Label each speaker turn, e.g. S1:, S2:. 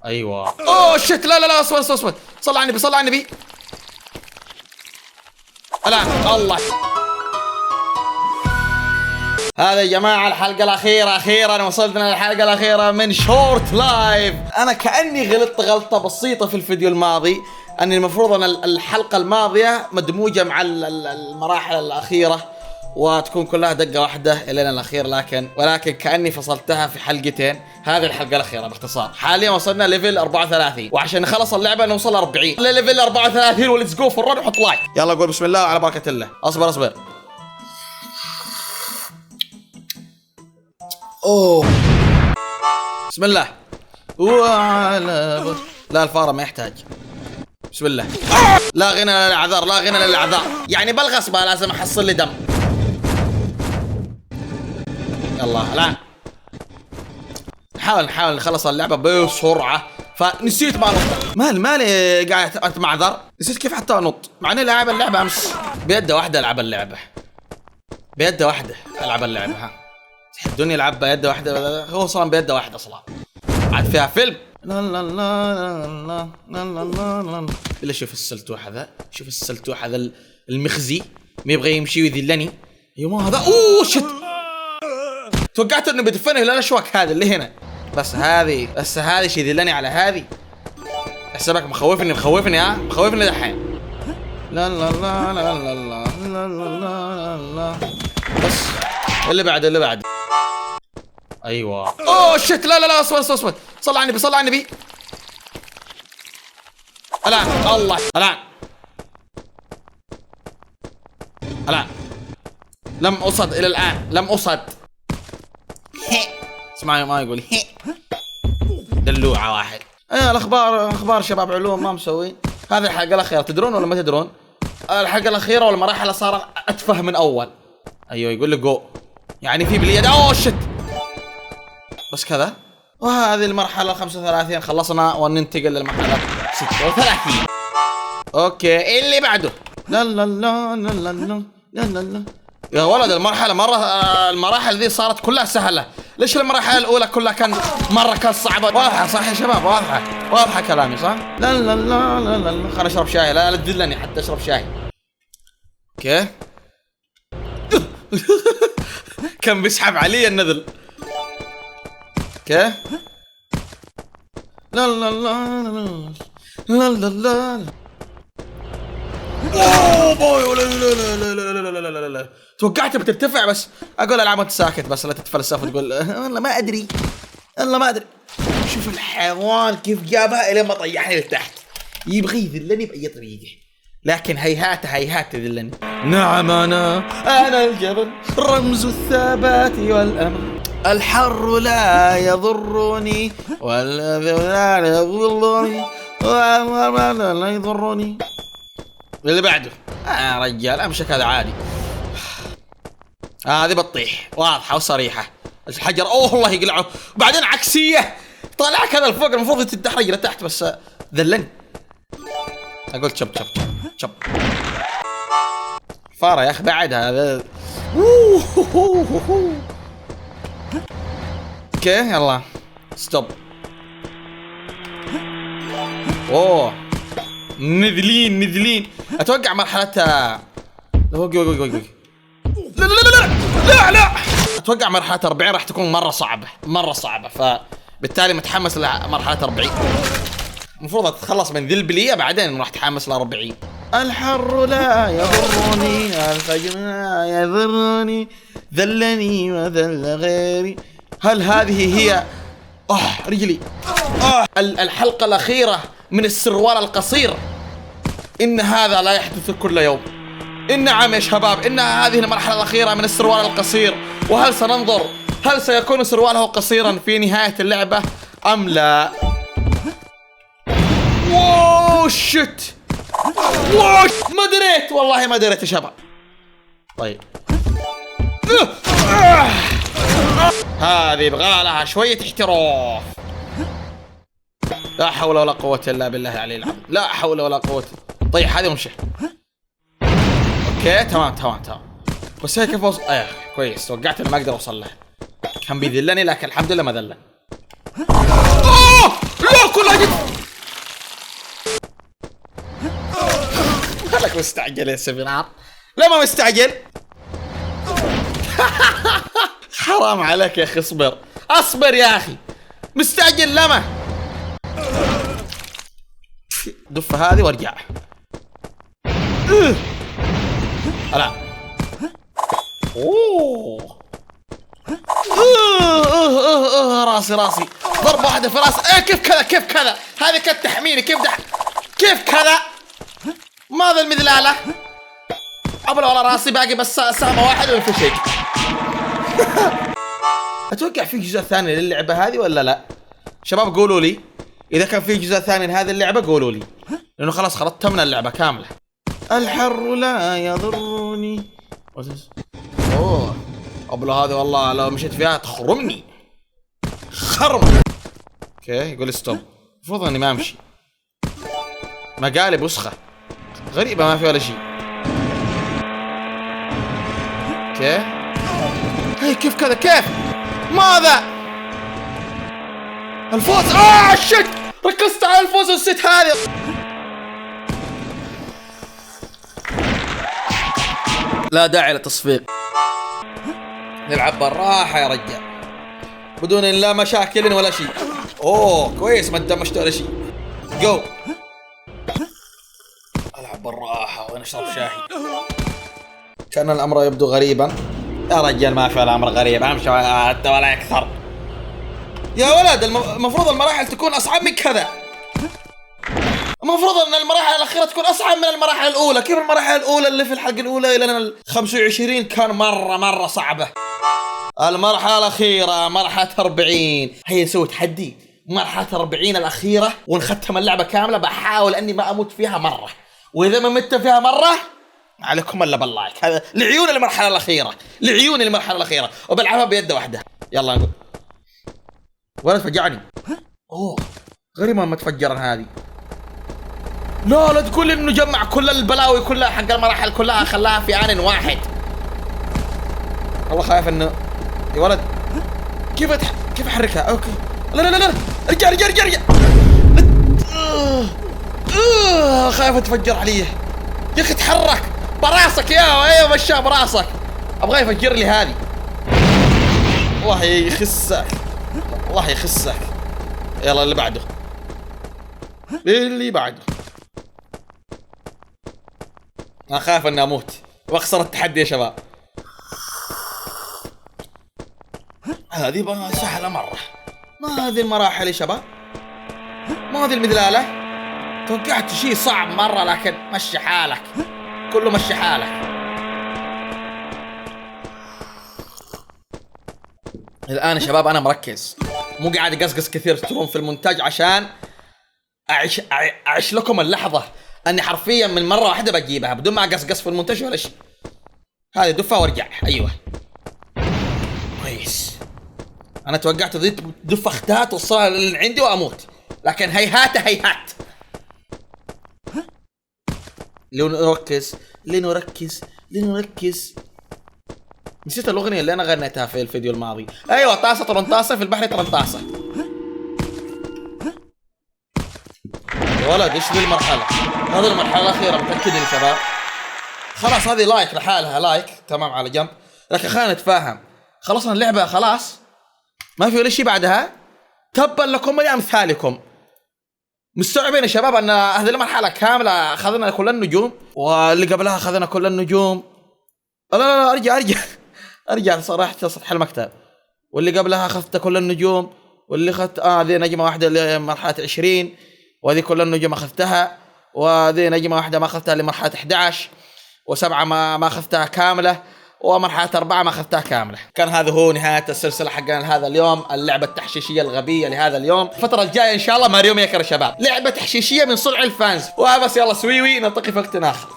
S1: ايوه. اوه شت، لا لا لا، اصبر اصبر اصبر، صل على النبي صل على النبي. الان الله. هذا يا جماعة الحلقة الأخيرة، أخيرا وصلنا للحلقة الأخيرة من شورت لايف. أنا كأني غلطت غلطة بسيطة في الفيديو الماضي، أني المفروض أن الحلقة الماضية مدموجة مع المراحل الأخيرة وتكون كلها دقة واحدة إلى الأخير، ولكن كأني فصلتها في حلقتين. هذه الحلقة الأخيرة باختصار. حاليا وصلنا ليفل 34، وعشان نخلص اللعبة نوصل 40 ليفل 34. وليتس جو فور، وحط لايك. يلا قول بسم الله وعلى بركة الله. أصبر أصبر. اوه بسم الله. لا الفاره ما يحتاج. بسم الله. لا غنى للاعذار، لا غنى للاعذار، يعني بالغصبه لازم احصل لي دم. يلا الان نحاول نخلص اللعبه بسرعه. فنسيت ما نط. مالي قاعد اتمعذر، نسيت كيف حتى انط، مع اني لاعب اللعبه امس بيده واحده. العب اللعبه بيده واحده، العب اللعبه. ها الدنيا يلعب بيده واحده، هو اصلا بيده واحده اصلا. عاد فيها فيلم. لا لا لا لا لا لا لا. الا شوف السلتوح هذا، شوف السلتوح هذا المخزي، ما يبغى يمشي ويذلني. ايوه هذا. اوه شت، توقعت انه بيدفنه للاشواك هذا اللي هنا. بس هذه شي يذلني على هذه. حسابك مخوفني ها، مخوفني دحين. لا لا لا لا لا لا لا لا لا. بس اللي بعد ايوه. اوه شت، لا لا لا، اصبر اصبر اصبر، صل على النبي صل على النبي. الان الله. الان لم اصد الى الان، لم اصد. اسمعي ما يقول دلوعه واحد. الاخبار شباب علوم ما مسوي. هذه الحلقه الاخيره، تدرون ولا ما تدرون؟ الحلقه الاخيره والمراحل صار اتفه من اول. ايوه يقول لك جو، يعني في باليد. اوه شت، بس كذا. وهذه المرحلة 35 خلصنا، وننتقل للمرحلة 36. اوكي اللي بعده. لا لا لا لا لا لا لا لا. يا ولد المراحل ذي صارت كلها سهلة. ليش المراحل الأولى كلها كان صعبة؟ واضحة صح يا شباب، واضحة كلامي صح؟ لا لا لا لا لا. خلنا اشرب شاي، لا تذلني حتى اشرب شاي. اوكي. كان بيسحب علي النذل. اوكي. لا لا لا لا لا لا لا. اوه باي. لا لا لا لا لا لا لا. توقعت بترتفع، بس اقول العب وانت ساكت، بس لا تتفلسف وتقول والله ما ادري. شوف الحيوان كيف جابها الين ما طيحني لتحت. يبغى يذلني باي طريقه، لكن هيهات يذلني. نعم انا الجبل، رمز الثبات والامل. الحر لا يضرني والذي لا يضرني لا يضرني. اللي بعده. رجال امشك هذا عادي. هذه بتطيح واضحه وصريحه. الحجر اوه الله يقلعه، بعدين عكسيه طالع كذا لفوق، المفروض تتدحرج لتحت بس ذلني. اقول شب فاره يا اخي بعد هذا. اوكي يلا ستوب. اوه نذلين. اتوقع مرحلة وقي. لا اتوقع مرحلة 40 راح تكون مرة صعبة، فبالتالي متحمس لمرحلة 40. المفروض اتخلص من ذي البلية بعدين راح اتحمس ل 40. الحر لا يضرني، الفجر لا يضرني، ذلني وذل غيري. هل هذه هي رجلي الحلقة الأخيرة من السروال القصير؟ إن هذا لا يحدث كل يوم. نعم يا شباب، إن هذه المرحلة الأخيرة من السروال القصير. وهل سننظر هل سيكون سرواله قصيرا في نهاية اللعبة أم لا؟ واو شت، ما دريت والله ما دريت يا شباب. طيب هذه يبغى لها شوية احتراف. لا حول ولا قوة الا بالله العلي العظيم، لا حول ولا قوة. طيب هذه ومشي. اوكي تمام. بس هي كيف وصل؟ كويس، توقعت اني ما اقدر اوصل له، كان بيذلني لكن الحمد لله ما ذلني. لا كلها مستعجل يا سمينار؟ لا ما مستعجل. حرام عليك يا اخي، اصبر اصبر يا اخي، مستعجل لما دف هذه وارجع. لا اوه راسي ضربة واحدة في راسي. ايه كيف كذا هذه كانت تحميني، كيف كذا ما ذا المذلالة أبلة ولا راسي، باقي بس سامة واحد وانفشك. أتوقع في جزء ثاني للعبة هذه ولا لا؟ شباب قولوا لي إذا كان في جزء ثاني لهذه اللعبة، قولوا لي، لأنه خلاص خلطتمنا اللعبة كاملة. الحر لا يضرني. أوه أبلة هذه والله لو مشيت فيها تخرمني خرم. اوكي يقول ستوب، المفروض اني ما امشي. مقالب وسخة غريبة ما في ولا شيء. اوكي هي كيف كذا كيف ماذا الفوز؟ شت ركزت على الفوز والست هذه. لا داعي للتصفيق، نلعب بالراحة يا رجال بدون لا مشاكل ولا شيء. اوه كويس ما دمجت ولا شيء. جو العب بالراحة ونشرب شاي. كان الامر يبدو غريبا. يا رجال ما في الامر غريب، امشي حتى ولا اكثر. يا ولد المفروض المراحل تكون اصعب من كذا. المفروض ان المراحل الاخيرة تكون اصعب من المراحل الاولى. كيف المراحل الاولى اللي في الحلقة الاولى الى 25 كان مرة صعبة. المرحلة الأخيرة مرحلة 40 هي نسوي تحدي مرحلة 40 الأخيرة ونختم اللعبة كاملة. بحاول أني ما أموت فيها مرة، وإذا ما مت فيها مرة عليكم إلا باللايك. هذا لعيون المرحلة الأخيرة، لعيون المرحلة الأخيرة، وبلعبها بيد واحدة. يلا نقول ولا تفجعني. أوه غريبة ما تفجرن هذه. لا تقول إنه جمع كل البلاوي كلها حق المراحل كلها خلاها في آن واحد. والله خايف إنه يا ولد كيف احركها؟ اوكي لا ارجع خايف تفجر علي يا اخي. تحرك براسك ايوه مشى براسك. ابغى يفجر لي هذه. الله يخسك الله يخسك. يلا اللي بعده انا خايف اني اموت واخسر التحدي يا شباب. هذه سهلة مرة. ما هذه المراحل يا شباب، ما هذه المذلالة. توقعت شيء صعب مرة لكن مشي حالك، كله مشي حالك. الآن يا شباب أنا مركز، مو قاعد أقصقص كثير ترون في المونتاج عشان أعيش لكم اللحظة أني حرفيا من مرة واحدة بجيبها بدون ما أقصقص في المونتاج ولا شيء. هذه دفة وارجع. أيوة كويس. أنا توقعت ذي دف أختات وصلها اللي عندي وأموت، لكن هيهات. لنركز. نسيت الأغنية اللي أنا غنيتها في الفيديو الماضي. أيوة طاسة طرنطاسة في البحر طرنطاسة. يا ولد إيش ذي المرحلة؟ هذه المرحلة الأخيرة متأكدين يا شباب. خلاص هذه لايك لحالها، لايك تمام على جنب. لكن خلينا نتفاهم، خلصنا اللعبة خلاص ما في ولا شيء بعدها. تبا لكم ولأمثالكم. مستوعبين يا شباب ان هذه المرحلة كاملة اخذنا كل النجوم، واللي قبلها اخذنا كل النجوم. لا ارجع صراحة سطح المكتب. واللي قبلها اخذت كل النجوم، واللي اخذت ذي نجمة واحدة لمرحلة 20، وهذه كل النجوم اخذتها، وهذه نجمة واحدة ما اخذتها لمرحلة 11، و7 ما اخذتها كاملة، ومرحلة 4 ما اخذتها كاملة. كان هذا هو نهاية السلسلة حقنا لهذا اليوم، اللعبة التحشيشية الغبية لهذا اليوم. الفترة الجاية ان شاء الله ماريو ميكر يا شباب، لعبة تحشيشية من صنع الفانز. وبس يلا سويوي، نلتقي في وقت آخر.